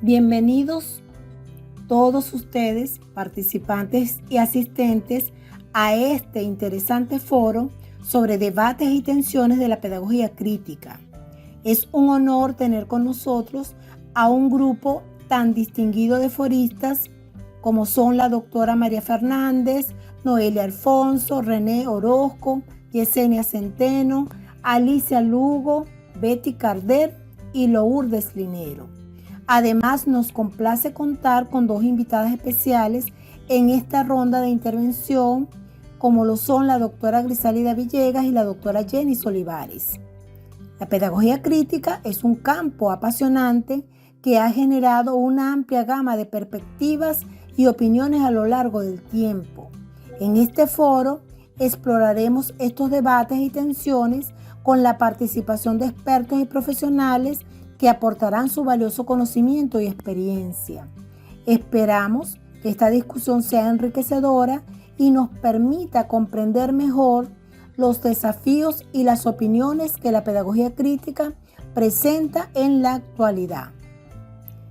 Bienvenidos todos ustedes, participantes y asistentes, a este interesante foro sobre debates y tensiones de la pedagogía crítica. Es un honor tener con nosotros a un grupo tan distinguido de foristas como son la doctora María Fernández, Noelia Alfonso, René Orozco, Yesenia Centeno, Alicia Lugo, Betty Carder y Lourdes Linero. Además, nos complace contar con dos invitadas especiales en esta ronda de intervención, como lo son la doctora Grisálida Villegas y la doctora Jenny Olivares. La pedagogía crítica es un campo apasionante que ha generado una amplia gama de perspectivas y opiniones a lo largo del tiempo. En este foro exploraremos estos debates y tensiones con la participación de expertos y profesionales que aportarán su valioso conocimiento y experiencia. Esperamos que esta discusión sea enriquecedora y nos permita comprender mejor los desafíos y las opiniones que la pedagogía crítica presenta en la actualidad.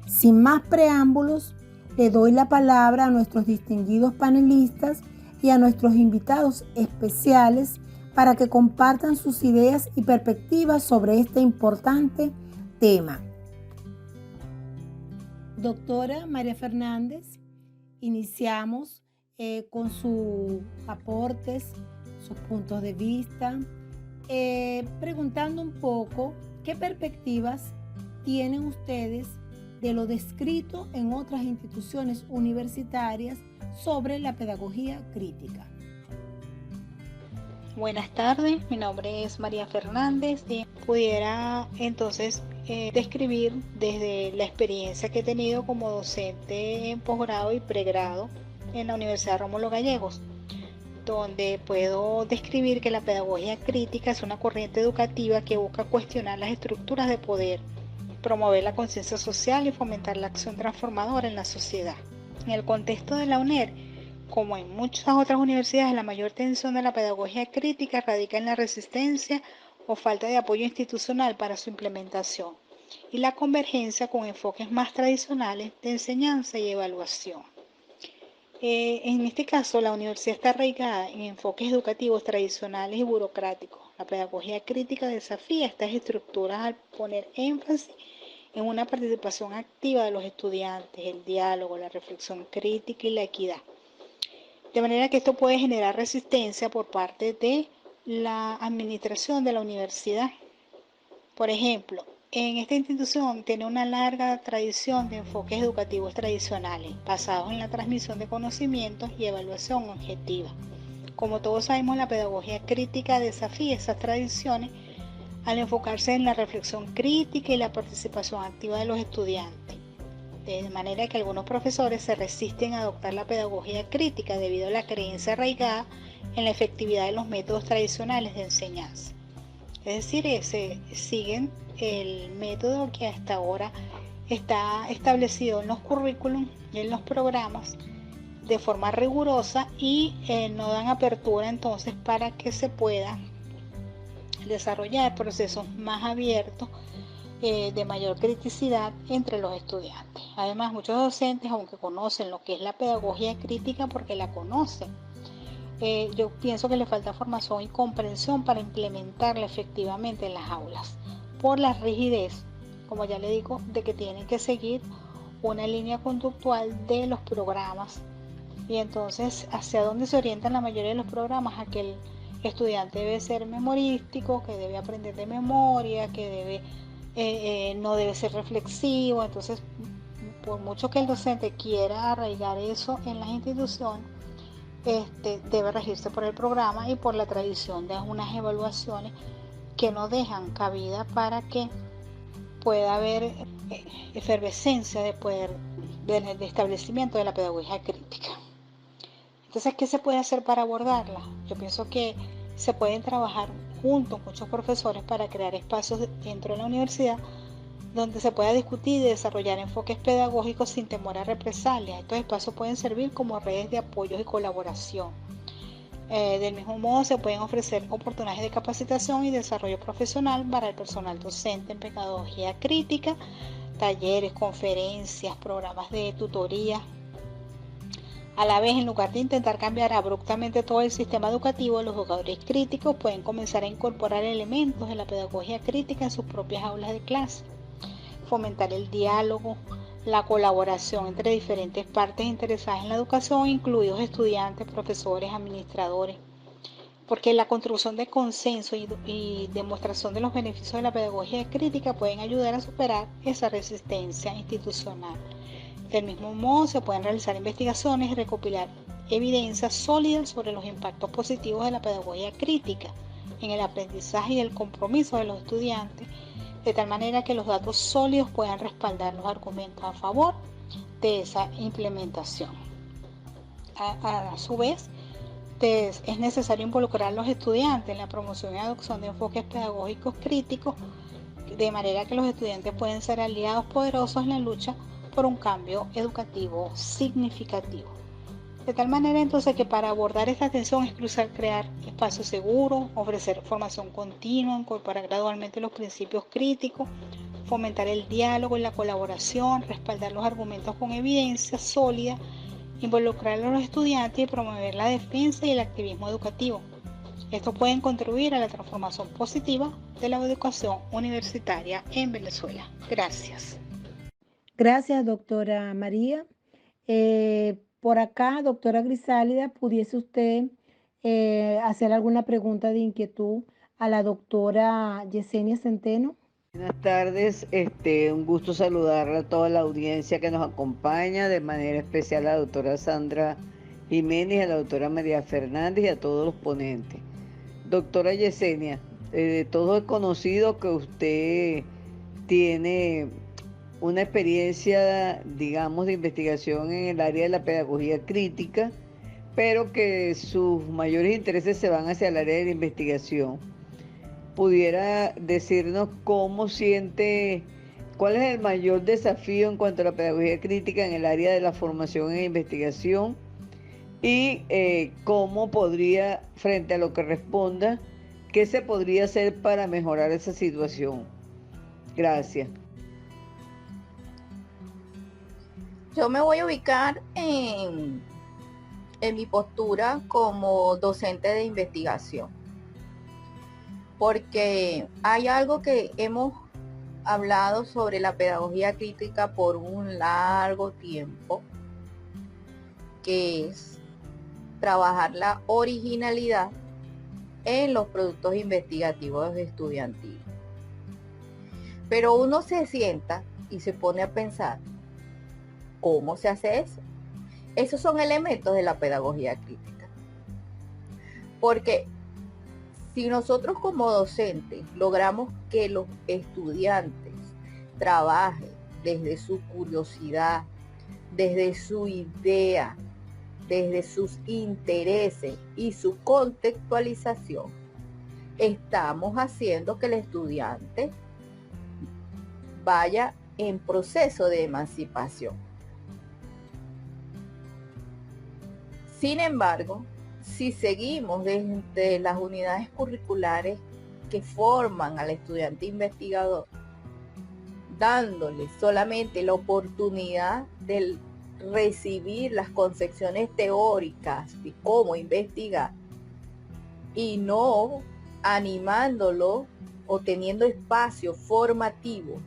Sin más preámbulos, le doy la palabra a nuestros distinguidos panelistas y a nuestros invitados especiales para que compartan sus ideas y perspectivas sobre este importante tema. Doctora María Fernández, iniciamos con sus aportes, sus puntos de vista, preguntando un poco qué perspectivas tienen ustedes de lo descrito en otras instituciones universitarias sobre la pedagogía crítica. Buenas tardes, mi nombre es María Fernández y pudiera entonces describir desde la experiencia que he tenido como docente en posgrado y pregrado en la Universidad Rómulo Gallegos, donde puedo describir que la pedagogía crítica es una corriente educativa que busca cuestionar las estructuras de poder, promover la conciencia social y fomentar la acción transformadora en la sociedad. En el contexto de la UNER, como en muchas otras universidades, la mayor tensión de la pedagogía crítica radica en la resistencia o falta de apoyo institucional para su implementación y la convergencia con enfoques más tradicionales de enseñanza y evaluación. En este caso, la universidad está arraigada en enfoques educativos tradicionales y burocráticos. La pedagogía crítica desafía estas estructuras al poner énfasis en una participación activa de los estudiantes, el diálogo, la reflexión crítica y la equidad. De manera que esto puede generar resistencia por parte de la administración de la universidad. Por ejemplo, en esta institución tiene una larga tradición de enfoques educativos tradicionales, basados en la transmisión de conocimientos y evaluación objetiva. Como todos sabemos, la pedagogía crítica desafía esas tradiciones al enfocarse en la reflexión crítica y la participación activa de los estudiantes. De manera que algunos profesores se resisten a adoptar la pedagogía crítica debido a la creencia arraigada en la efectividad de los métodos tradicionales de enseñanza. Es decir, siguen el método que hasta ahora está establecido en los currículums y en los programas de forma rigurosa y no dan apertura entonces para que se pueda desarrollar procesos más abiertos de mayor criticidad entre los estudiantes. Además, muchos docentes, aunque conocen lo que es la pedagogía crítica porque la conocen, yo pienso que le falta formación y comprensión para implementarla efectivamente en las aulas, por la rigidez, como ya le digo, de que tienen que seguir una línea conductual de los programas. Y entonces, ¿hacia dónde se orientan la mayoría de los programas? A que el estudiante debe ser memorístico, que debe aprender de memoria, que no debe ser reflexivo. Entonces, por mucho que el docente quiera arraigar eso en las instituciones, debe regirse por el programa y por la tradición de unas evaluaciones que no dejan cabida para que pueda haber efervescencia de establecimiento de la pedagogía crítica. Entonces, ¿qué se puede hacer para abordarla? Yo pienso que se pueden trabajar juntos muchos profesores para crear espacios dentro de la universidad donde se pueda discutir y desarrollar enfoques pedagógicos sin temor a represalias. Estos espacios pueden servir como redes de apoyo y colaboración. Del mismo modo, se pueden ofrecer oportunidades de capacitación y desarrollo profesional para el personal docente en pedagogía crítica, talleres, conferencias, programas de tutoría. A la vez, en lugar de intentar cambiar abruptamente todo el sistema educativo, los educadores críticos pueden comenzar a incorporar elementos de la pedagogía crítica en sus propias aulas de clase, fomentar el diálogo, la colaboración entre diferentes partes interesadas en la educación, incluidos estudiantes, profesores, administradores, porque la construcción de consenso y demostración de los beneficios de la pedagogía crítica pueden ayudar a superar esa resistencia institucional. Del mismo modo, se pueden realizar investigaciones y recopilar evidencias sólidas sobre los impactos positivos de la pedagogía crítica en el aprendizaje y el compromiso de los estudiantes, de tal manera que los datos sólidos puedan respaldar los argumentos a favor de esa implementación. A su vez, es necesario involucrar a los estudiantes en la promoción y adopción de enfoques pedagógicos críticos, de manera que los estudiantes pueden ser aliados poderosos en la lucha por un cambio educativo significativo. De tal manera entonces que para abordar esta tensión es crucial crear espacios seguros, ofrecer formación continua, incorporar gradualmente los principios críticos, fomentar el diálogo y la colaboración, respaldar los argumentos con evidencia sólida, involucrar a los estudiantes y promover la defensa y el activismo educativo. Estos pueden contribuir a la transformación positiva de la educación universitaria en Venezuela. Gracias. Gracias, doctora María. Por acá, doctora Grisálida, ¿pudiese usted hacer alguna pregunta de inquietud a la doctora Yesenia Centeno? Buenas tardes, un gusto saludar a toda la audiencia que nos acompaña, de manera especial a la doctora Sandra Jiménez, a la doctora María Fernández y a todos los ponentes. Doctora Yesenia, todo es conocido que usted tiene una experiencia, digamos, de investigación en el área de la pedagogía crítica, pero que sus mayores intereses se van hacia el área de la investigación. ¿Pudiera decirnos cómo siente, cuál es el mayor desafío en cuanto a la pedagogía crítica en el área de la formación e investigación? Y cómo podría, frente a lo que responda, qué se podría hacer para mejorar esa situación. Gracias. Yo me voy a ubicar en mi postura como docente de investigación, porque hay algo que hemos hablado sobre la pedagogía crítica por un largo tiempo, que es trabajar la originalidad en los productos investigativos estudiantiles. Pero uno se sienta y se pone a pensar, ¿cómo se hace eso? Esos son elementos de la pedagogía crítica. Porque si nosotros como docentes logramos que los estudiantes trabajen desde su curiosidad, desde su idea, desde sus intereses y su contextualización, estamos haciendo que el estudiante vaya en proceso de emancipación. Sin embargo, si seguimos desde las unidades curriculares que forman al estudiante investigador, dándole solamente la oportunidad de recibir las concepciones teóricas de cómo investigar y no animándolo o teniendo espacio formativo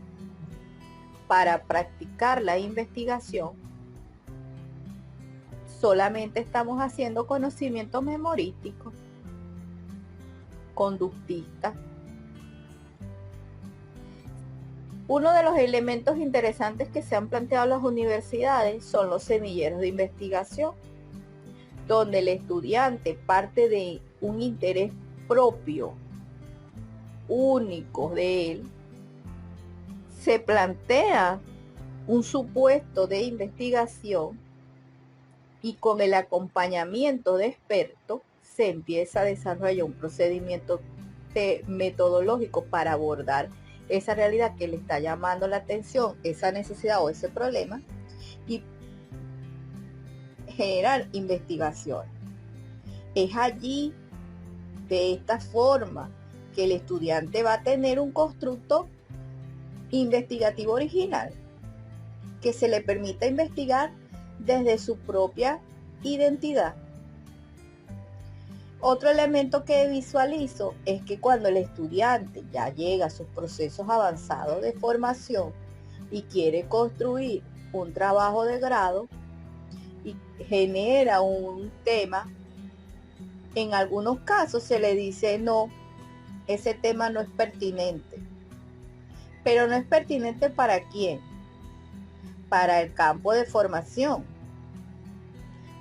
para practicar la investigación, solamente estamos haciendo conocimiento memorístico, conductista. Uno de los elementos interesantes que se han planteado en las universidades son los semilleros de investigación, donde el estudiante parte de un interés propio, único de él, se plantea un supuesto de investigación y con el acompañamiento de expertos se empieza a desarrollar un procedimiento metodológico para abordar esa realidad que le está llamando la atención, esa necesidad o ese problema, y generar investigación. Es allí, de esta forma, que el estudiante va a tener un constructo investigativo original, que se le permita investigar desde su propia identidad. Otro elemento que visualizo es que cuando el estudiante ya llega a sus procesos avanzados de formación y quiere construir un trabajo de grado y genera un tema, en algunos casos se le dice no, ese tema no es pertinente. Pero no es pertinente ¿para quién? Para el campo de formación,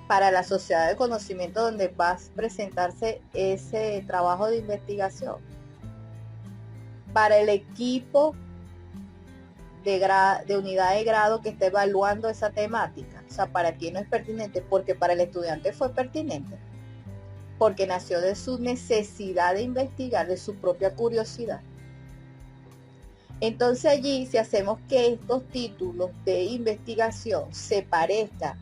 para la sociedad de conocimiento donde va a presentarse ese trabajo de investigación, para el equipo de unidad de grado que está evaluando esa temática. O sea, ¿para quién no es pertinente? Porque para el estudiante fue pertinente, porque nació de su necesidad de investigar, de su propia curiosidad. Entonces allí, si hacemos que estos títulos de investigación se parezcan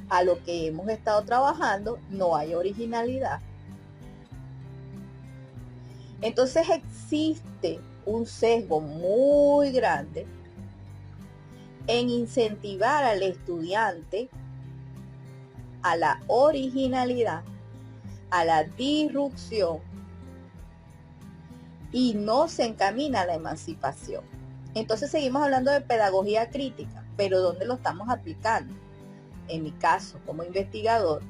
a lo que hemos estado trabajando, no hay originalidad. Entonces existe un sesgo muy grande en incentivar al estudiante a la originalidad, a la disrupción, y no se encamina a la emancipación. Entonces seguimos hablando de pedagogía crítica, pero ¿dónde lo estamos aplicando? En mi caso, como investigador,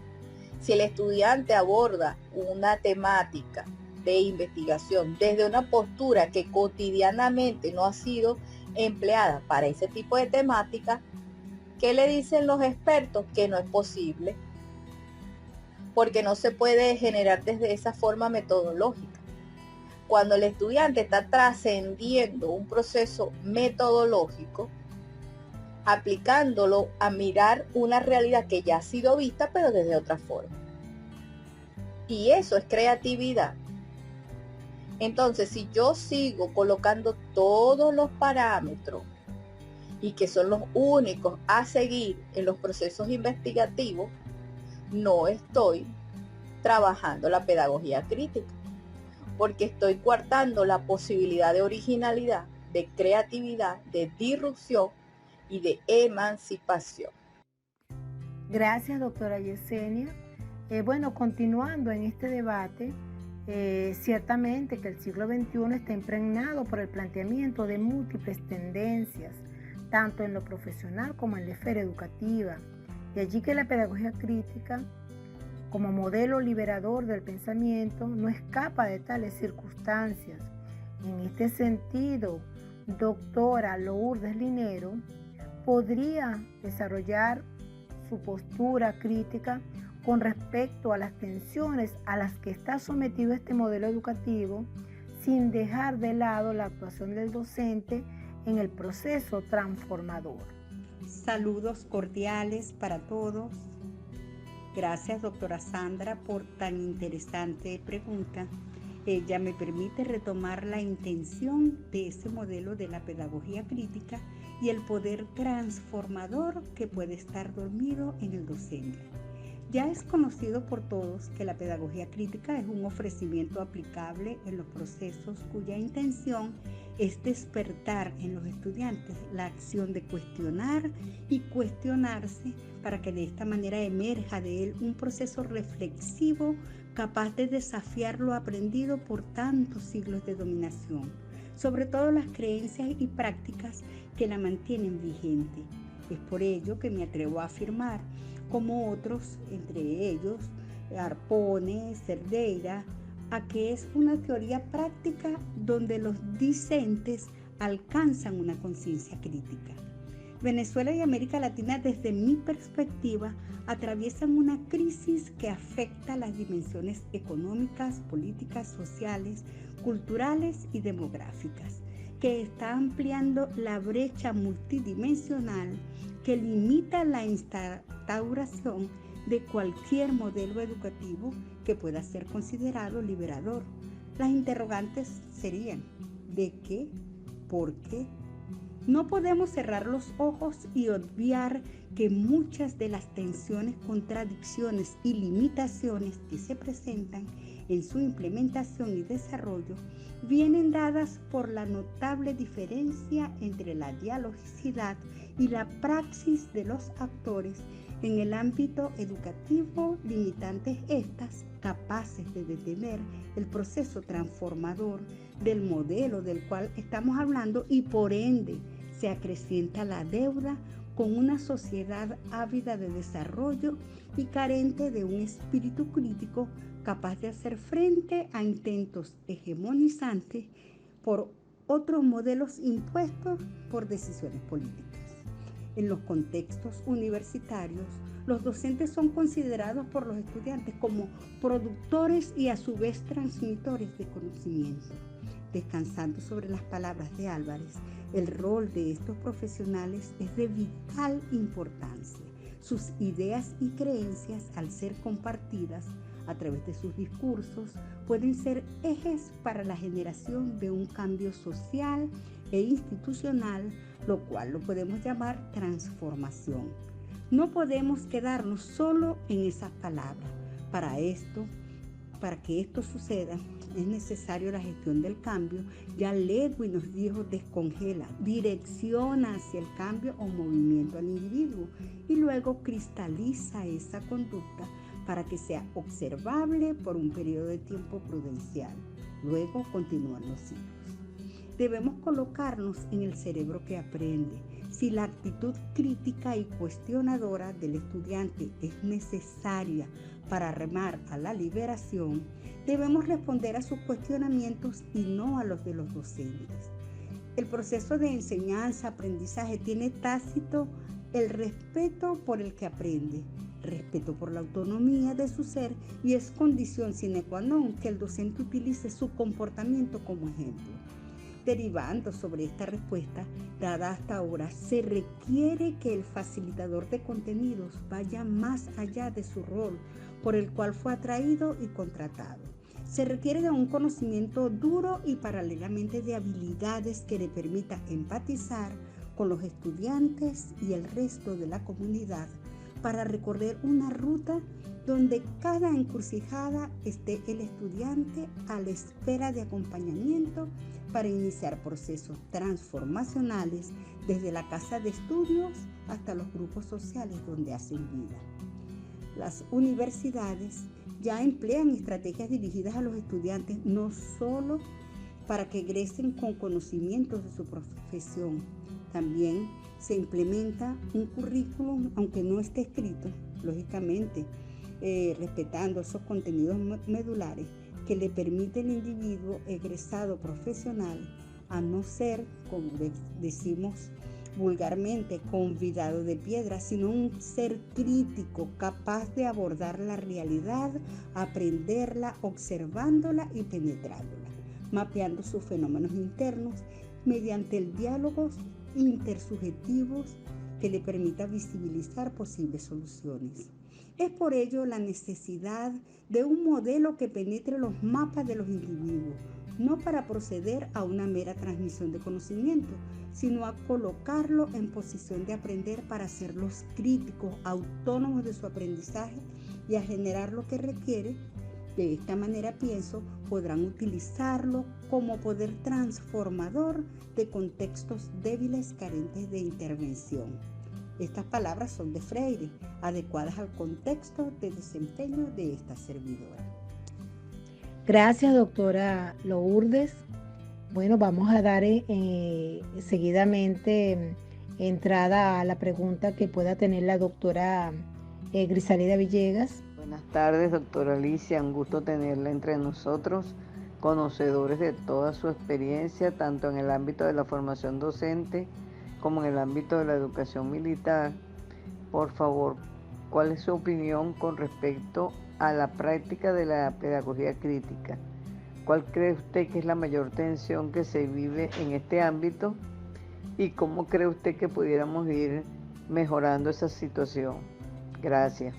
si el estudiante aborda una temática de investigación desde una postura que cotidianamente no ha sido empleada para ese tipo de temática, ¿qué le dicen los expertos? Que no es posible, porque no se puede generar desde esa forma metodológica. Cuando el estudiante está trascendiendo un proceso metodológico, aplicándolo a mirar una realidad que ya ha sido vista, pero desde otra forma. Y eso es creatividad. Entonces, si yo sigo colocando todos los parámetros y que son los únicos a seguir en los procesos investigativos, no estoy trabajando la pedagogía crítica, porque estoy coartando la posibilidad de originalidad, de creatividad, de disrupción y de emancipación. Gracias, doctora Yesenia. Bueno, continuando en este debate, ciertamente que el siglo XXI está impregnado por el planteamiento de múltiples tendencias, tanto en lo profesional como en la esfera educativa. De allí que la pedagogía crítica, como modelo liberador del pensamiento, no escapa de tales circunstancias. En este sentido, doctora Lourdes Linero podría desarrollar su postura crítica con respecto a las tensiones a las que está sometido este modelo educativo, sin dejar de lado la actuación del docente en el proceso transformador. Saludos cordiales para todos. Gracias, doctora Sandra, por tan interesante pregunta. Ella me permite retomar la intención de ese modelo de la pedagogía crítica y el poder transformador que puede estar dormido en el docente. Ya es conocido por todos que la pedagogía crítica es un ofrecimiento aplicable en los procesos cuya intención es despertar en los estudiantes la acción de cuestionar y cuestionarse para que de esta manera emerja de él un proceso reflexivo capaz de desafiar lo aprendido por tantos siglos de dominación, sobre todo las creencias y prácticas que la mantienen vigente. Es por ello que me atrevo a afirmar, como otros, entre ellos Arpone, Cerdeira, a que es una teoría práctica donde los discentes alcanzan una conciencia crítica. Venezuela y América Latina, desde mi perspectiva, atraviesan una crisis que afecta las dimensiones económicas, políticas, sociales, culturales y demográficas, que está ampliando la brecha multidimensional que limita la instauración de cualquier modelo educativo que pueda ser considerado liberador. Las interrogantes serían: ¿de qué? ¿Por qué? No podemos cerrar los ojos y obviar que muchas de las tensiones, contradicciones y limitaciones que se presentan en su implementación y desarrollo vienen dadas por la notable diferencia entre la dialogicidad y la praxis de los actores en el ámbito educativo, limitantes estas capaces de detener el proceso transformador del modelo del cual estamos hablando y por ende se acrecienta la deuda con una sociedad ávida de desarrollo y carente de un espíritu crítico capaz de hacer frente a intentos hegemonizantes por otros modelos impuestos por decisiones políticas. En los contextos universitarios, los docentes son considerados por los estudiantes como productores y a su vez transmitores de conocimiento. Descansando sobre las palabras de Álvarez, el rol de estos profesionales es de vital importancia. Sus ideas y creencias, al ser compartidas a través de sus discursos, pueden ser ejes para la generación de un cambio social e institucional, lo cual lo podemos llamar transformación. No podemos quedarnos solo en esas palabras. Para que esto suceda, es necesario la gestión del cambio. Ya Lewin nos dijo: descongela, direcciona hacia el cambio o movimiento al individuo y luego cristaliza esa conducta para que sea observable por un periodo de tiempo prudencial. Luego continúan los ciclos. Debemos colocarnos en el cerebro que aprende. Si la actitud crítica y cuestionadora del estudiante es necesaria para remar a la liberación, debemos responder a sus cuestionamientos y no a los de los docentes. El proceso de enseñanza-aprendizaje tiene tácito el respeto por el que aprende, respeto por la autonomía de su ser, y es condición sine qua non que el docente utilice su comportamiento como ejemplo. Derivando sobre esta respuesta dada hasta ahora, se requiere que el facilitador de contenidos vaya más allá de su rol por el cual fue atraído y contratado. Se requiere de un conocimiento duro y paralelamente de habilidades que le permita empatizar con los estudiantes y el resto de la comunidad para recorrer una ruta donde cada encrucijada esté el estudiante a la espera de acompañamiento para iniciar procesos transformacionales desde la casa de estudios hasta los grupos sociales donde hacen vida. Las universidades ya emplean estrategias dirigidas a los estudiantes no solo para que egresen con conocimientos de su profesión, también se implementa un currículum, aunque no esté escrito, lógicamente, respetando esos contenidos medulares que le permite al individuo egresado profesional a no ser, como decimos vulgarmente, convidado de piedra, sino un ser crítico, capaz de abordar la realidad, aprenderla, observándola y penetrándola, mapeando sus fenómenos internos mediante el diálogo intersubjetivos que le permita visibilizar posibles soluciones. Es por ello la necesidad de un modelo que penetre los mapas de los individuos, no para proceder a una mera transmisión de conocimiento, sino a colocarlo en posición de aprender para hacerlos críticos, autónomos de su aprendizaje y a generar lo que requiere. De esta manera, pienso, podrán utilizarlo como poder transformador de contextos débiles carentes de intervención. Estas palabras son de Freire, adecuadas al contexto de desempeño de esta servidora. Gracias, doctora Lourdes. Bueno, vamos a dar seguidamente entrada a la pregunta que pueda tener la doctora Grisalida Villegas. Buenas tardes, doctora Alicia, un gusto tenerla entre nosotros, conocedores de toda su experiencia, tanto en el ámbito de la formación docente como en el ámbito de la educación militar. Por favor, ¿cuál es su opinión con respecto a la práctica de la pedagogía crítica? ¿Cuál cree usted que es la mayor tensión que se vive en este ámbito? ¿Y cómo cree usted que pudiéramos ir mejorando esa situación? Gracias.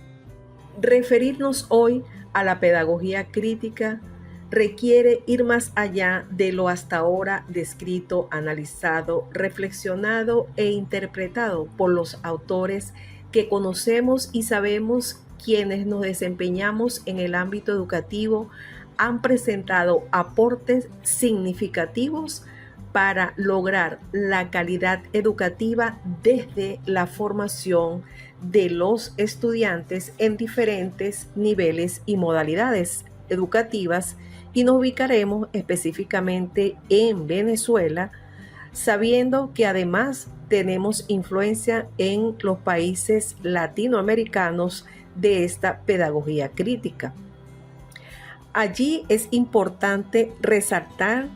Referirnos hoy a la pedagogía crítica requiere ir más allá de lo hasta ahora descrito, analizado, reflexionado e interpretado por los autores que conocemos y sabemos quienes nos desempeñamos en el ámbito educativo han presentado aportes significativos para lograr la calidad educativa desde la formación de los estudiantes en diferentes niveles y modalidades educativas, y nos ubicaremos específicamente en Venezuela, sabiendo que además tenemos influencia en los países latinoamericanos de esta pedagogía crítica. Allí es importante resaltar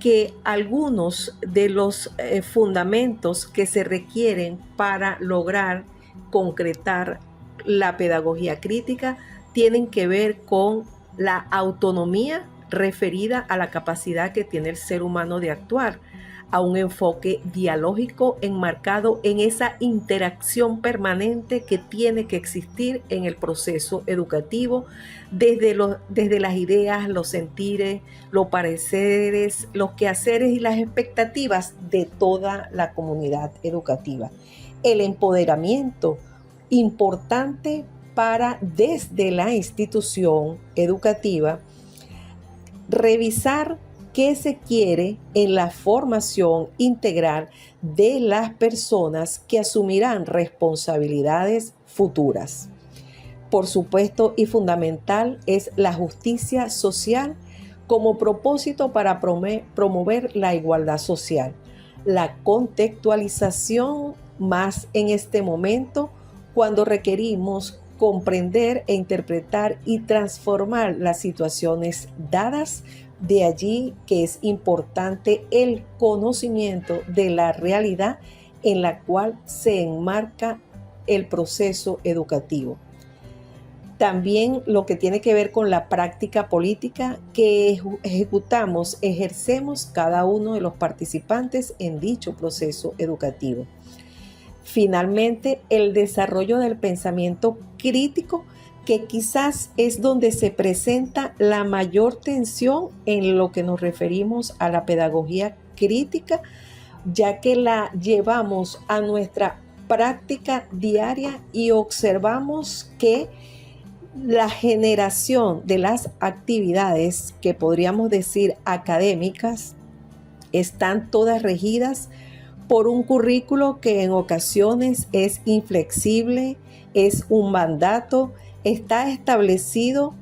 que algunos de los fundamentos que se requieren para lograr concretar la pedagogía crítica tienen que ver con la autonomía referida a la capacidad que tiene el ser humano de actuar, a un enfoque dialógico enmarcado en esa interacción permanente que tiene que existir en el proceso educativo, desde las ideas, los sentires, los pareceres, los quehaceres y las expectativas de toda la comunidad educativa. El empoderamiento, importante para desde la institución educativa, revisar qué se quiere en la formación integral de las personas que asumirán responsabilidades futuras. Por supuesto, y fundamental es la justicia social como propósito para promover la igualdad social. La contextualización más en este momento, cuando requerimos comprender e interpretar y transformar las situaciones dadas. De allí que es importante el conocimiento de la realidad en la cual se enmarca el proceso educativo. También lo que tiene que ver con la práctica política que ejercemos cada uno de los participantes en dicho proceso educativo. Finalmente, el desarrollo del pensamiento crítico, que quizás es donde se presenta la mayor tensión en lo que nos referimos a la pedagogía crítica, ya que la llevamos a nuestra práctica diaria y observamos que la generación de las actividades que podríamos decir académicas están todas regidas por un currículo que en ocasiones es inflexible, es un mandato, está establecido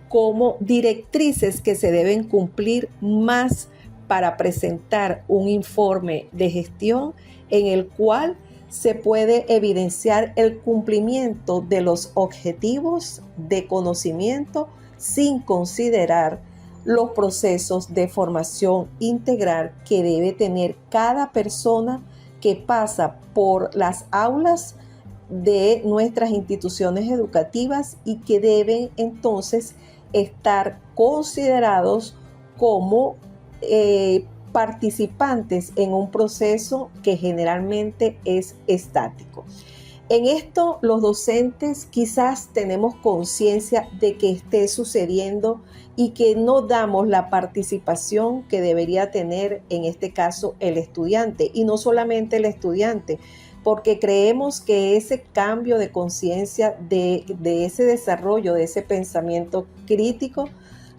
como directrices que se deben cumplir más para presentar un informe de gestión en el cual se puede evidenciar el cumplimiento de los objetivos de conocimiento sin considerar los procesos de formación integral que debe tener cada persona que pasa por las aulas de nuestras instituciones educativas y que deben entonces estar considerados como participantes en un proceso que generalmente es estático. En esto los docentes quizás tenemos conciencia de que esté sucediendo y que no damos la participación que debería tener en este caso el estudiante, y no solamente el estudiante, porque creemos que ese cambio de conciencia, de ese desarrollo, de ese pensamiento crítico,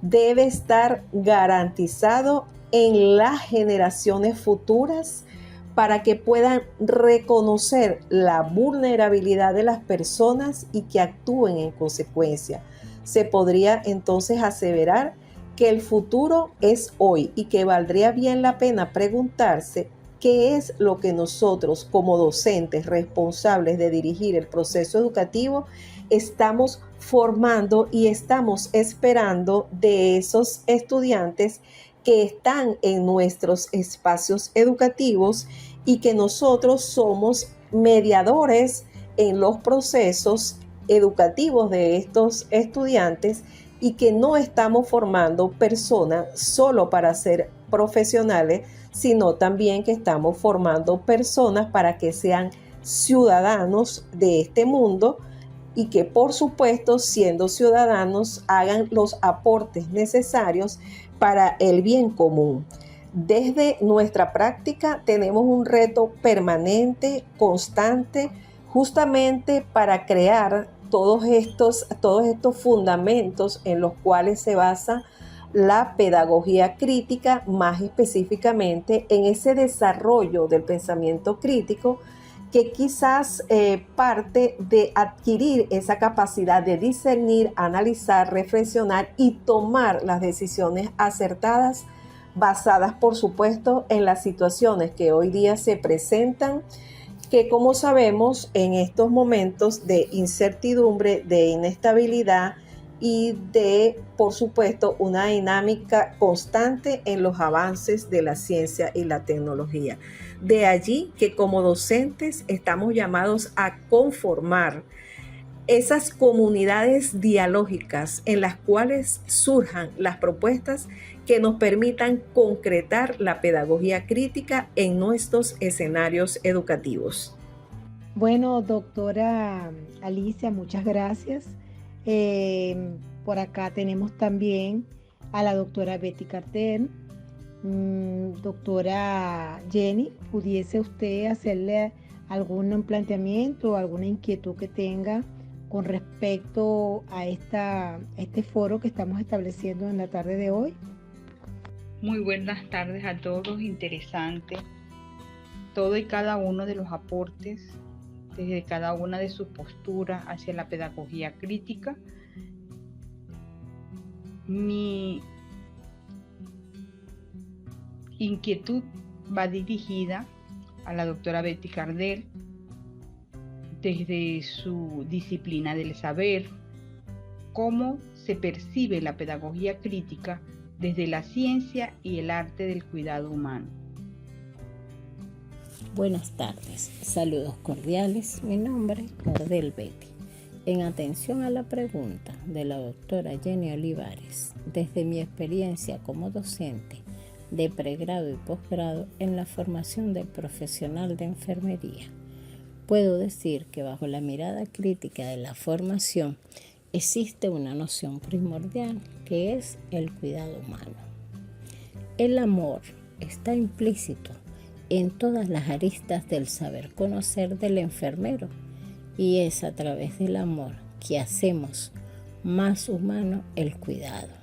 debe estar garantizado en las generaciones futuras para que puedan reconocer la vulnerabilidad de las personas y que actúen en consecuencia. Se podría entonces aseverar que el futuro es hoy y que valdría bien la pena preguntarse qué es lo que nosotros como docentes responsables de dirigir el proceso educativo estamos formando y estamos esperando de esos estudiantes que están en nuestros espacios educativos y que nosotros somos mediadores en los procesos educativos de estos estudiantes y que no estamos formando personas solo para ser profesionales, sino también que estamos formando personas para que sean ciudadanos de este mundo y que, por supuesto, siendo ciudadanos, hagan los aportes necesarios para el bien común. Desde nuestra práctica tenemos un reto permanente, constante, justamente para crear todos estos fundamentos en los cuales se basa la pedagogía crítica, más específicamente en ese desarrollo del pensamiento crítico que quizás parte de adquirir esa capacidad de discernir, analizar, reflexionar y tomar las decisiones acertadas, basadas por supuesto en las situaciones que hoy día se presentan, que como sabemos en estos momentos de incertidumbre, de inestabilidad y de, por supuesto, una dinámica constante en los avances de la ciencia y la tecnología. De allí que como docentes estamos llamados a conformar esas comunidades dialógicas en las cuales surjan las propuestas que nos permitan concretar la pedagogía crítica en nuestros escenarios educativos. Bueno, doctora Alicia, muchas gracias. Por acá tenemos también a la doctora Betty Carter. Doctora Jenny, ¿pudiese usted hacerle algún planteamiento o alguna inquietud que tenga con respecto a este foro que estamos estableciendo en la tarde de hoy? Muy buenas tardes a todos, interesante todo y cada uno de los aportes desde cada una de sus posturas hacia la pedagogía crítica. Mi inquietud va dirigida a la doctora Betty Cardell desde su disciplina del saber, cómo se percibe la pedagogía crítica desde la ciencia y el arte del cuidado humano. Buenas tardes, saludos cordiales, mi nombre es Cardell Betty. En atención a la pregunta de la doctora Jenny Olivares, desde mi experiencia como docente de pregrado y posgrado en la formación del profesional de enfermería, puedo decir que bajo la mirada crítica de la formación existe una noción primordial que es el cuidado humano. El amor está implícito en todas las aristas del saber conocer del enfermero y es a través del amor que hacemos más humano el cuidado.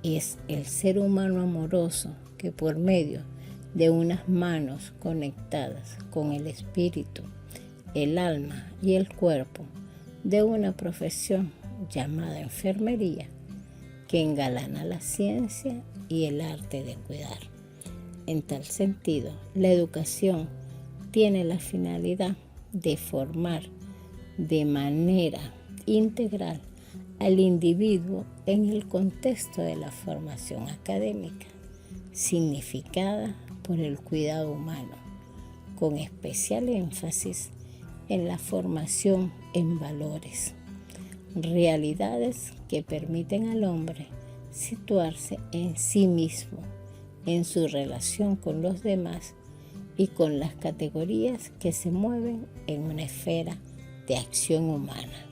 Es el ser humano amoroso que por medio de unas manos conectadas con el espíritu, el alma y el cuerpo de una profesión llamada enfermería que engalana la ciencia y el arte de cuidar. En tal sentido, la educación tiene la finalidad de formar de manera integral al individuo en el contexto de la formación académica, significada por el cuidado humano, con especial énfasis en la formación en valores, realidades que permiten al hombre situarse en sí mismo, en su relación con los demás y con las categorías que se mueven en una esfera de acción humana,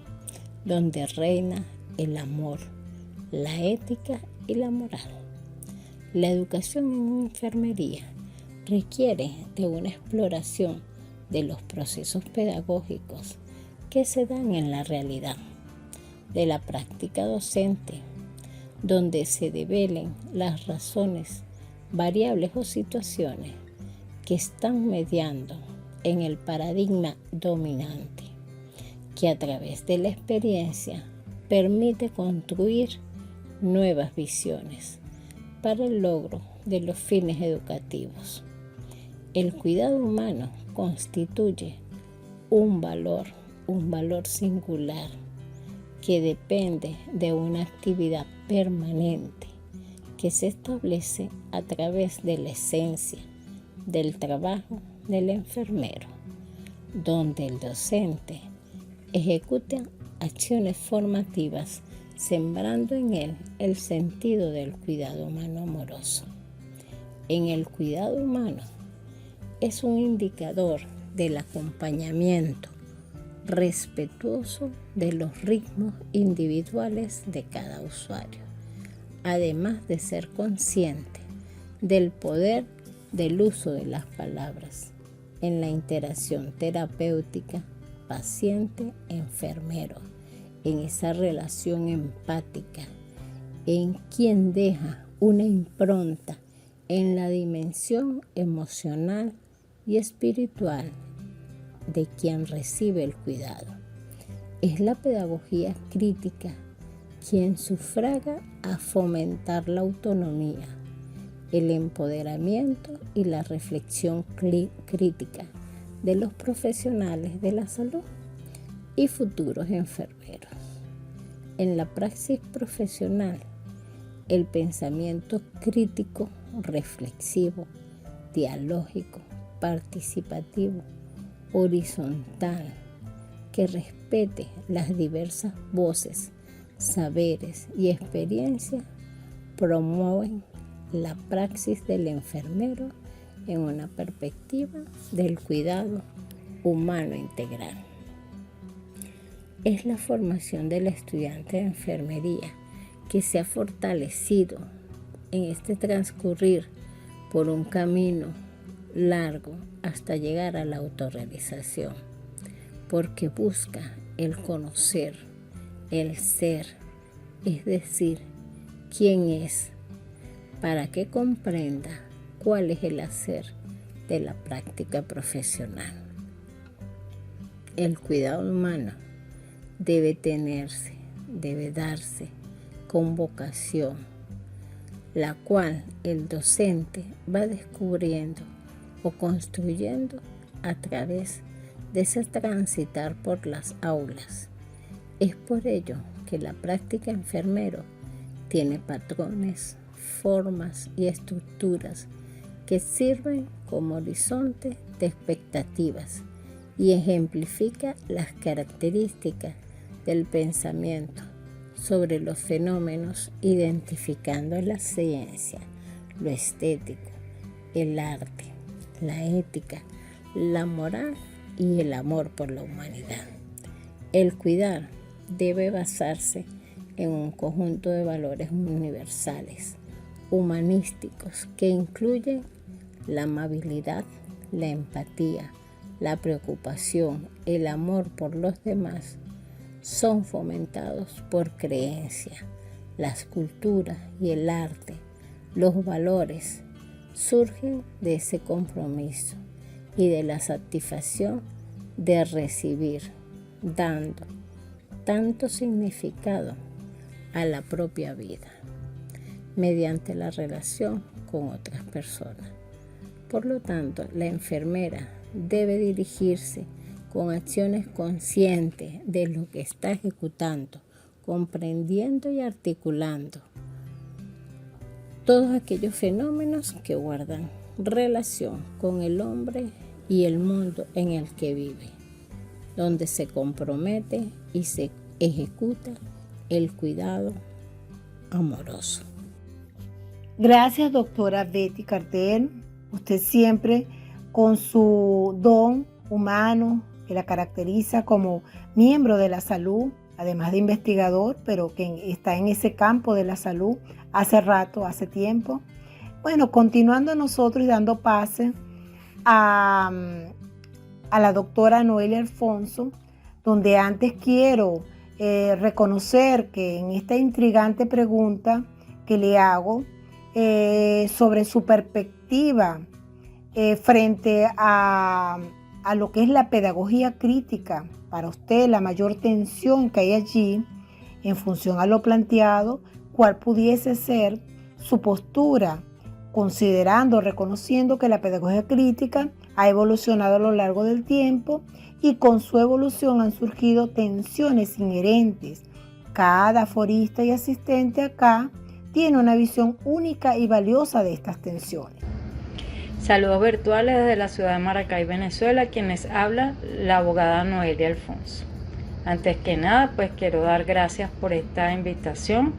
donde reina el amor, la ética y la moral. La educación en enfermería requiere de una exploración de los procesos pedagógicos que se dan en la realidad, de la práctica docente, donde se develen las razones, variables o situaciones que están mediando en el paradigma dominante, que a través de la experiencia permite construir nuevas visiones para el logro de los fines educativos. El cuidado humano constituye un valor singular que depende de una actividad permanente que se establece a través de la esencia del trabajo del enfermero, donde el docente ejecuta acciones formativas sembrando en él el sentido del cuidado humano amoroso. En el cuidado humano es un indicador del acompañamiento respetuoso de los ritmos individuales de cada usuario, además de ser consciente del poder del uso de las palabras en la interacción terapéutica paciente-enfermero, en esa relación empática en quien deja una impronta en la dimensión emocional y espiritual de quien recibe el cuidado. Es la pedagogía crítica quien sufraga a fomentar la autonomía, el empoderamiento y la reflexión crítica de los profesionales de la salud y futuros enfermeros. En la praxis profesional, el pensamiento crítico, reflexivo, dialógico, participativo, horizontal, que respete las diversas voces, saberes y experiencias, promueven la praxis del enfermero en una perspectiva del cuidado humano integral. Es la formación del estudiante de enfermería que se ha fortalecido en este transcurrir por un camino largo hasta llegar a la autorrealización, porque busca el conocer, el ser, es decir, quién es, para que comprenda cuál es el hacer de la práctica profesional. El cuidado humano debe tenerse, debe darse con vocación, la cual el docente va descubriendo o construyendo a través de ese transitar por las aulas. Es por ello que la práctica enfermero tiene patrones, formas y estructuras que sirven como horizonte de expectativas y ejemplifica las características del pensamiento sobre los fenómenos, identificando la ciencia, lo estético, el arte, la ética, la moral y el amor por la humanidad. El cuidar debe basarse en un conjunto de valores universales, humanísticos, que incluyen la amabilidad, la empatía, la preocupación, el amor por los demás. Son fomentados por creencia, las culturas y el arte. Los valores surgen de ese compromiso y de la satisfacción de recibir, dando tanto significado a la propia vida mediante la relación con otras personas. Por lo tanto, la enfermera debe dirigirse con acciones conscientes de lo que está ejecutando, comprendiendo y articulando todos aquellos fenómenos que guardan relación con el hombre y el mundo en el que vive, donde se compromete y se ejecuta el cuidado amoroso. Gracias, doctora Betty Carter. Usted siempre con su don humano que la caracteriza como miembro de la salud, además de investigador, pero que está en ese campo de la salud hace rato, hace tiempo. Bueno, continuando nosotros y dando pase a la doctora Noelia Alfonso, donde antes quiero reconocer que en esta intrigante pregunta que le hago sobre su perspectiva frente a lo que es la pedagogía crítica, para usted la mayor tensión que hay allí en función a lo planteado, cuál pudiese ser su postura, considerando, reconociendo que la pedagogía crítica ha evolucionado a lo largo del tiempo y con su evolución han surgido tensiones inherentes. Cada aforista y asistente acá tiene una visión única y valiosa de estas tensiones. Saludos virtuales desde la ciudad de Maracay, Venezuela, quienes habla la abogada Noelia Alfonso. Antes que nada, pues quiero dar gracias por esta invitación,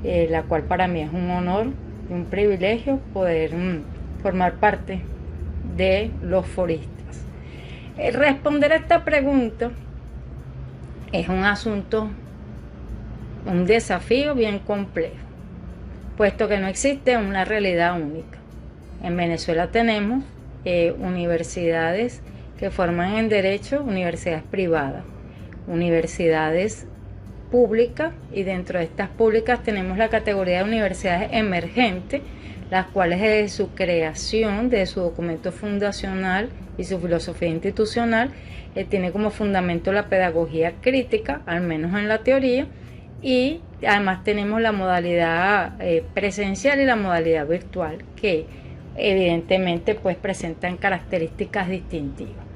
la cual para mí es un honor y un privilegio poder formar parte de los foristas. Responder a esta pregunta es un asunto, un desafío bien complejo, puesto que no existe una realidad única. En Venezuela tenemos universidades que forman en derecho, universidades privadas, universidades públicas, y dentro de estas públicas tenemos la categoría de universidades emergentes, las cuales desde su creación, de su documento fundacional y su filosofía institucional, tiene como fundamento la pedagogía crítica, al menos en la teoría, y además tenemos la modalidad presencial y la modalidad virtual, que evidentemente pues presentan características distintivas.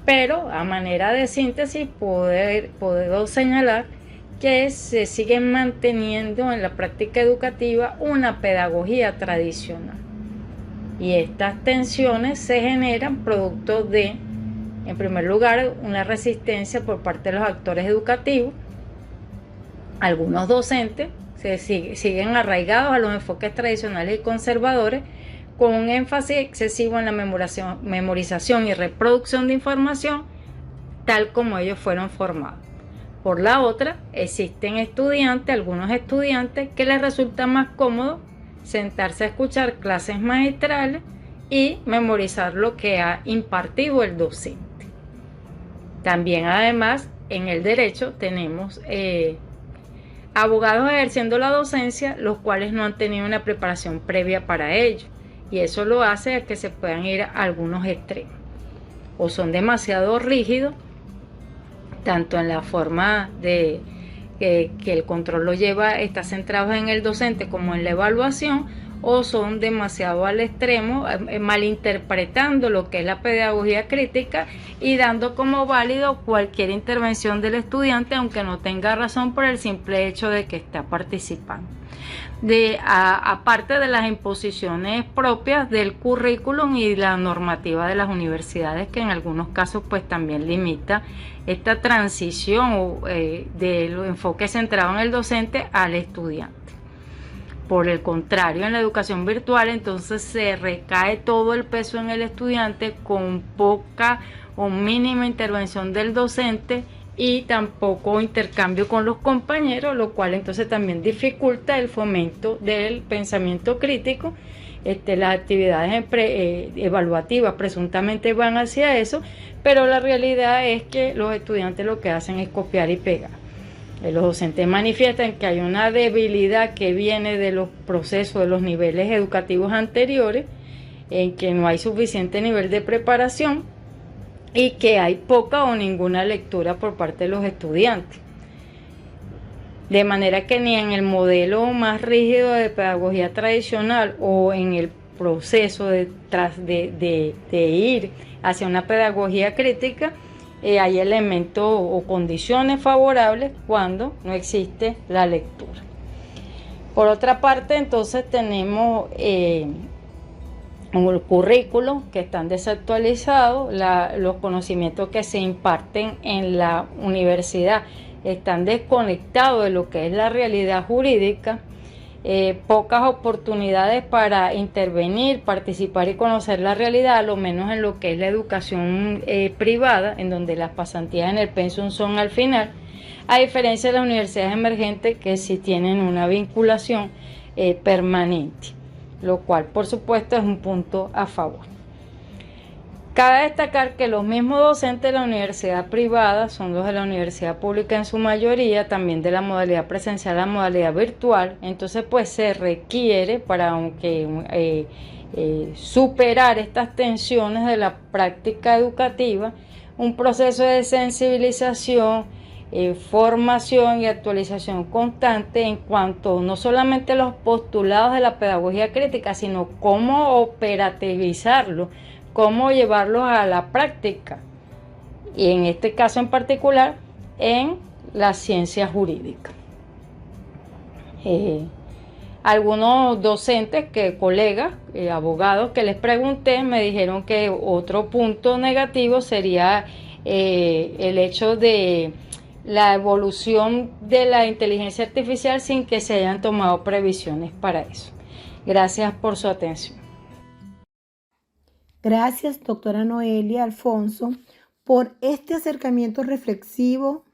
Pero a manera de síntesis puedo señalar que se sigue manteniendo en la práctica educativa una pedagogía tradicional. Y estas tensiones se generan producto de, en primer lugar, una resistencia por parte de los actores educativos. Algunos docentes siguen arraigados a los enfoques tradicionales y conservadores, con un énfasis excesivo en la memorización y reproducción de información, tal como ellos fueron formados. Por la otra, existen algunos estudiantes que les resulta más cómodo sentarse a escuchar clases magistrales y memorizar lo que ha impartido el docente. También, además, en el derecho tenemos abogados ejerciendo la docencia, los cuales no han tenido una preparación previa para ello, y eso lo hace a que se puedan ir a algunos extremos. O son demasiado rígidos, tanto en la forma de que el control está centrado en el docente, como en la evaluación, o son demasiado al extremo, malinterpretando lo que es la pedagogía crítica y dando como válido cualquier intervención del estudiante, aunque no tenga razón, por el simple hecho de que está participando. Aparte de las imposiciones propias del currículum y la normativa de las universidades, que en algunos casos pues también limita esta transición del enfoque centrado en el docente al estudiante. Por el contrario, en la educación virtual entonces se recae todo el peso en el estudiante, con poca o mínima intervención del docente y tampoco intercambio con los compañeros, lo cual entonces también dificulta el fomento del pensamiento crítico. Las actividades evaluativas presuntamente van hacia eso, pero la realidad es que los estudiantes lo que hacen es copiar y pegar. Los docentes manifiestan que hay una debilidad que viene de los procesos, de los niveles educativos anteriores, en que no hay suficiente nivel de preparación y que hay poca o ninguna lectura por parte de los estudiantes. De manera que ni en el modelo más rígido de pedagogía tradicional o en el proceso de ir hacia una pedagogía crítica, hay elementos o condiciones favorables cuando no existe la lectura. Por otra parte, entonces tenemos un currículo que están desactualizados, los conocimientos que se imparten en la universidad están desconectados de lo que es la realidad jurídica, pocas oportunidades para intervenir, participar y conocer la realidad, a lo menos en lo que es la educación privada, en donde las pasantías en el pensum son al final, a diferencia de las universidades emergentes, que sí tienen una vinculación permanente, lo cual por supuesto es un punto a favor. Cabe destacar que los mismos docentes de la universidad privada son los de la universidad pública en su mayoría, también de la modalidad presencial a la modalidad virtual. Entonces pues se requiere, para superar estas tensiones de la práctica educativa, un proceso de sensibilización, formación y actualización constante en cuanto no solamente a los postulados de la pedagogía crítica, sino cómo operativizarlo, cómo llevarlos a la práctica, y en este caso en particular en la ciencia jurídica. Algunos docentes, colegas, abogados que les pregunté, me dijeron que otro punto negativo sería el hecho de la evolución de la inteligencia artificial sin que se hayan tomado previsiones para eso. Gracias por su atención. Gracias, doctora Noelia Alfonso, por este acercamiento reflexivo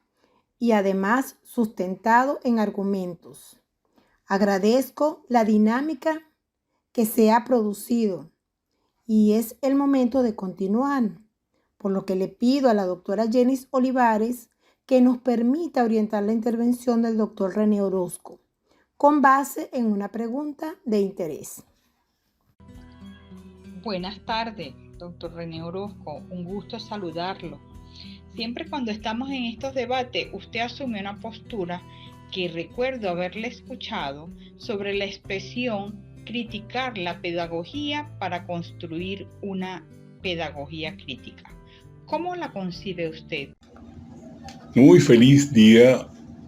y además sustentado en argumentos. Agradezco la dinámica que se ha producido y es el momento de continuar, por lo que le pido a la doctora Jenis Olivares que nos permita orientar la intervención del doctor René Orozco, con base en una pregunta de interés. Buenas tardes, doctor René Orozco. Un gusto saludarlo. Siempre cuando estamos en estos debates, usted asume una postura que recuerdo haberle escuchado sobre la expresión criticar la pedagogía para construir una pedagogía crítica. ¿Cómo la concibe usted? Muy feliz día,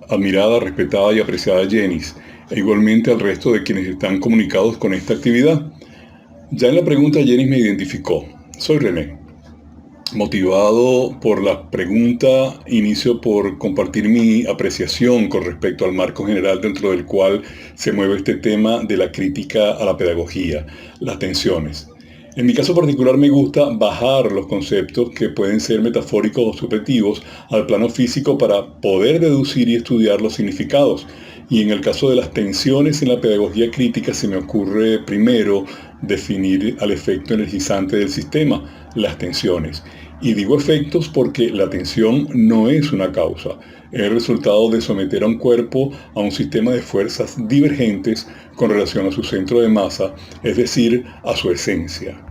admirada, respetada y apreciada Jenis, e igualmente al resto de quienes están comunicados con esta actividad. Ya en la pregunta Jenis me identificó. Soy René. Motivado por la pregunta, inicio por compartir mi apreciación con respecto al marco general dentro del cual se mueve este tema de la crítica a la pedagogía, las tensiones. En mi caso particular me gusta bajar los conceptos que pueden ser metafóricos o subjetivos al plano físico para poder deducir y estudiar los significados. Y en el caso de las tensiones en la pedagogía crítica se me ocurre primero definir al efecto energizante del sistema, las tensiones. Y digo efectos porque la tensión no es una causa, es el resultado de someter a un cuerpo a un sistema de fuerzas divergentes con relación a su centro de masa, es decir, a su esencia.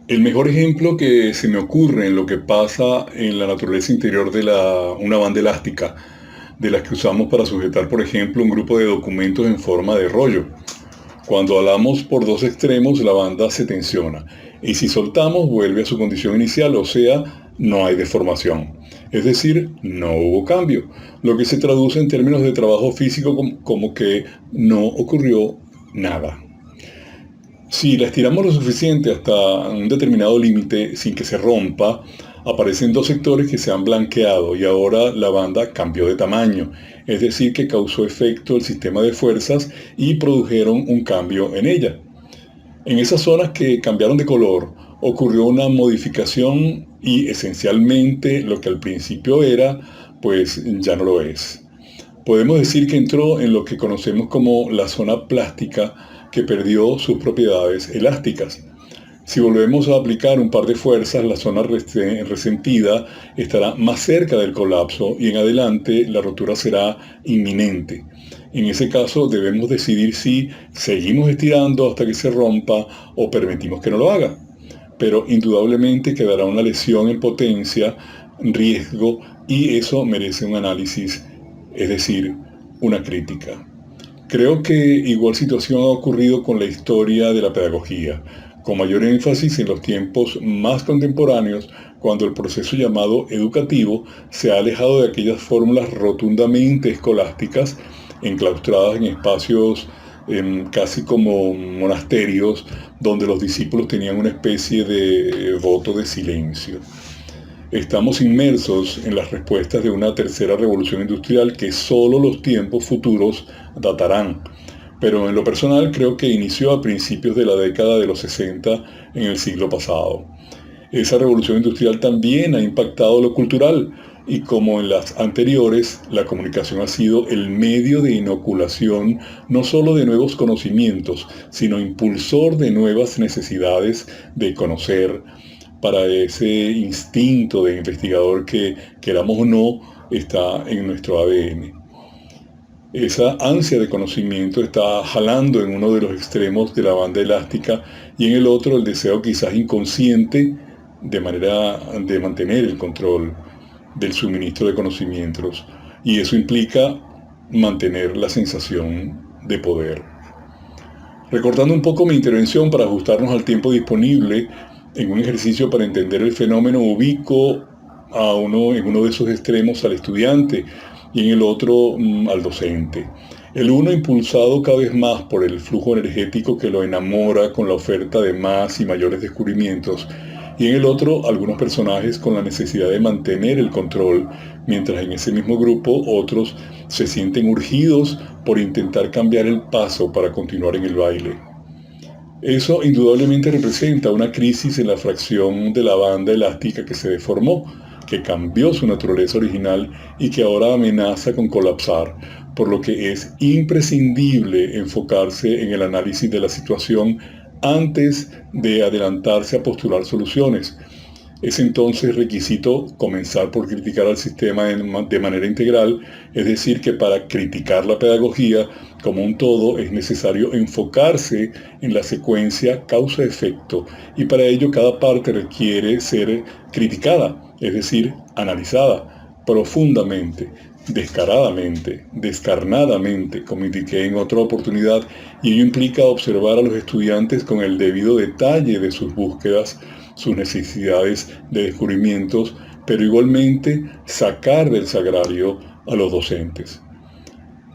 El mejor ejemplo que se me ocurre en lo que pasa en la naturaleza interior de una banda elástica, de las que usamos para sujetar, por ejemplo, un grupo de documentos en forma de rollo. Cuando alamos por dos extremos, la banda se tensiona. Y si soltamos, vuelve a su condición inicial, o sea, no hay deformación. Es decir, no hubo cambio, lo que se traduce en términos de trabajo físico como que no ocurrió nada. Si la estiramos lo suficiente hasta un determinado límite sin que se rompa, aparecen dos sectores que se han blanqueado y ahora la banda cambió de tamaño, es decir, que causó efecto el sistema de fuerzas y produjeron un cambio en ella. En esas zonas que cambiaron de color ocurrió una modificación y esencialmente lo que al principio era, pues ya no lo es. Podemos decir que entró en lo que conocemos como la zona plástica que perdió sus propiedades elásticas. Si volvemos a aplicar un par de fuerzas, la zona resentida estará más cerca del colapso y en adelante la rotura será inminente. En ese caso debemos decidir si seguimos estirando hasta que se rompa o permitimos que no lo haga. Pero indudablemente quedará una lesión en potencia, riesgo, y eso merece un análisis, es decir, una crítica. Creo que igual situación ha ocurrido con la historia de la pedagogía, con mayor énfasis en los tiempos más contemporáneos, cuando el proceso llamado educativo se ha alejado de aquellas fórmulas rotundamente escolásticas, enclaustradas en espacios casi como monasterios, donde los discípulos tenían una especie de voto de silencio. Estamos inmersos en las respuestas de una tercera revolución industrial que solo los tiempos futuros datarán. Pero en lo personal creo que inició a principios de la década de los 60 en el siglo pasado. Esa revolución industrial también ha impactado lo cultural y como en las anteriores, la comunicación ha sido el medio de inoculación no solo de nuevos conocimientos, sino impulsor de nuevas necesidades de conocer para ese instinto de investigador que, queramos o no, está en nuestro ADN. Esa ansia de conocimiento está jalando en uno de los extremos de la banda elástica y en el otro el deseo quizás inconsciente de manera de mantener el control del suministro de conocimientos. Y eso implica mantener la sensación de poder. Recortando un poco mi intervención para ajustarnos al tiempo disponible, en un ejercicio para entender el fenómeno ubico en uno de esos extremos al estudiante y en el otro al docente. El uno impulsado cada vez más por el flujo energético que lo enamora con la oferta de más y mayores descubrimientos, y en el otro algunos personajes con la necesidad de mantener el control, mientras en ese mismo grupo otros se sienten urgidos por intentar cambiar el paso para continuar en el baile. Eso indudablemente representa una crisis en la fracción de la banda elástica que se deformó, que cambió su naturaleza original y que ahora amenaza con colapsar, por lo que es imprescindible enfocarse en el análisis de la situación antes de adelantarse a postular soluciones. Es entonces requisito comenzar por criticar al sistema de manera integral, es decir, que para criticar la pedagogía como un todo es necesario enfocarse en la secuencia causa-efecto, y para ello cada parte requiere ser criticada, es decir, analizada profundamente, descaradamente, descarnadamente, como indiqué en otra oportunidad, y ello implica observar a los estudiantes con el debido detalle de sus búsquedas, sus necesidades de descubrimientos, pero igualmente sacar del sagrario a los docentes.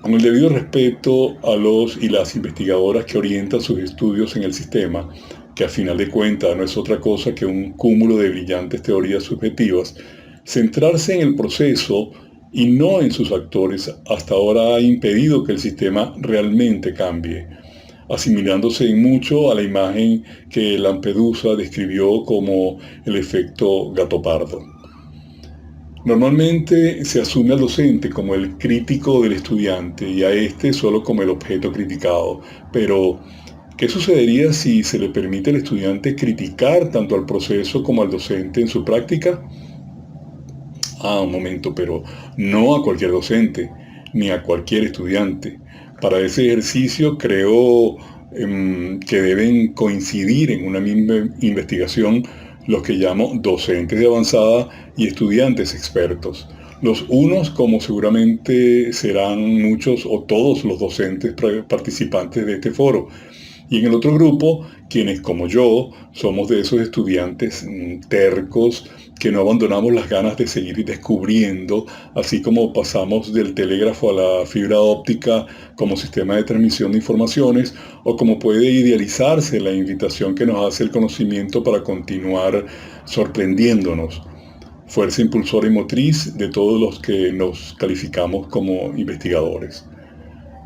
Con el debido respeto a los y las investigadoras que orientan sus estudios en el sistema, que a final de cuentas no es otra cosa que un cúmulo de brillantes teorías subjetivas, centrarse en el proceso y no en sus actores hasta ahora ha impedido que el sistema realmente cambie, asimilándose en mucho a la imagen que Lampedusa describió como el efecto gato pardo. Normalmente se asume al docente como el crítico del estudiante y a este solo como el objeto criticado, pero ¿qué sucedería si se le permite al estudiante criticar tanto al proceso como al docente en su práctica? Un momento, pero no a cualquier docente, ni a cualquier estudiante. Para ese ejercicio creo que deben coincidir en una misma investigación los que llamo docentes de avanzada y estudiantes expertos. Los unos, como seguramente serán muchos o todos los docentes participantes de este foro, y en el otro grupo, quienes como yo somos de esos estudiantes tercos que no abandonamos las ganas de seguir descubriendo, así como pasamos del telégrafo a la fibra óptica como sistema de transmisión de informaciones, o como puede idealizarse la invitación que nos hace el conocimiento para continuar sorprendiéndonos. Fuerza impulsora y motriz de todos los que nos calificamos como investigadores.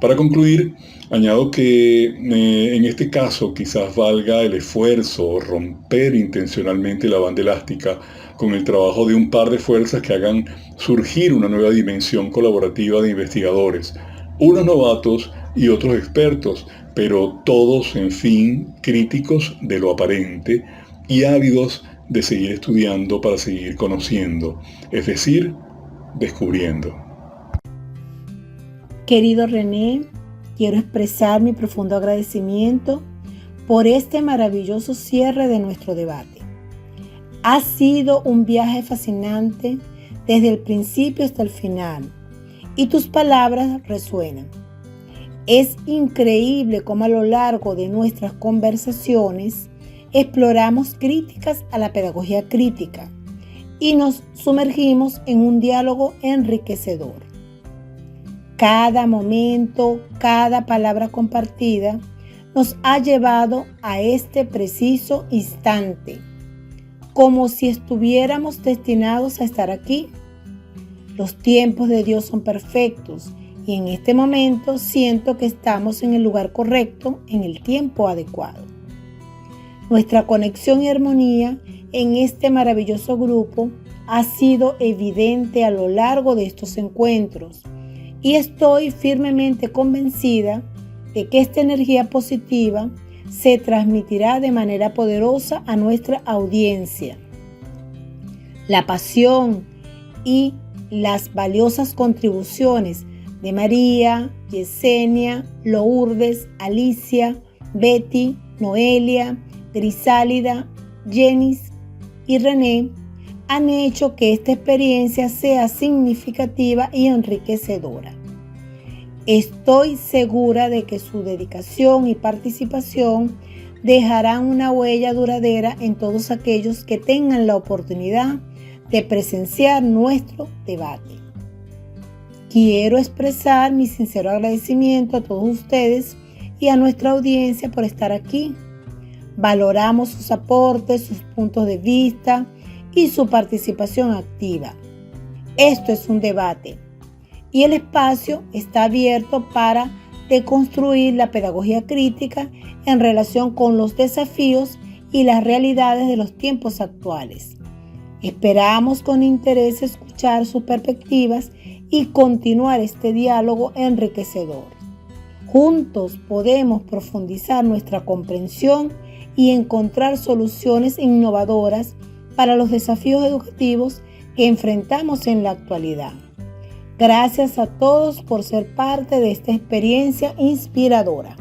Para concluir, añado que en este caso quizás valga el esfuerzo romper intencionalmente la banda elástica con el trabajo de un par de fuerzas que hagan surgir una nueva dimensión colaborativa de investigadores, unos novatos y otros expertos, pero todos, en fin, críticos de lo aparente y ávidos de seguir estudiando para seguir conociendo, es decir, descubriendo. Querido René, quiero expresar mi profundo agradecimiento por este maravilloso cierre de nuestro debate. Ha sido un viaje fascinante desde el principio hasta el final y tus palabras resuenan. Es increíble cómo a lo largo de nuestras conversaciones exploramos críticas a la pedagogía crítica y nos sumergimos en un diálogo enriquecedor. Cada momento, cada palabra compartida nos ha llevado a este preciso instante, como si estuviéramos destinados a estar aquí. Los tiempos de Dios son perfectos y en este momento siento que estamos en el lugar correcto, en el tiempo adecuado. Nuestra conexión y armonía en este maravilloso grupo ha sido evidente a lo largo de estos encuentros. Y estoy firmemente convencida de que esta energía positiva se transmitirá de manera poderosa a nuestra audiencia. La pasión y las valiosas contribuciones de María, Yesenia, Lourdes, Alicia, Betty, Noelia, Grisálida, Jenis y René han hecho que esta experiencia sea significativa y enriquecedora. Estoy segura de que su dedicación y participación dejarán una huella duradera en todos aquellos que tengan la oportunidad de presenciar nuestro debate. Quiero expresar mi sincero agradecimiento a todos ustedes y a nuestra audiencia por estar aquí. Valoramos sus aportes, sus puntos de vista y su participación activa. Esto es un debate y el espacio está abierto para deconstruir la pedagogía crítica en relación con los desafíos y las realidades de los tiempos actuales. Esperamos con interés escuchar sus perspectivas y continuar este diálogo enriquecedor. Juntos podemos profundizar nuestra comprensión y encontrar soluciones innovadoras para los desafíos educativos que enfrentamos en la actualidad. Gracias a todos por ser parte de esta experiencia inspiradora.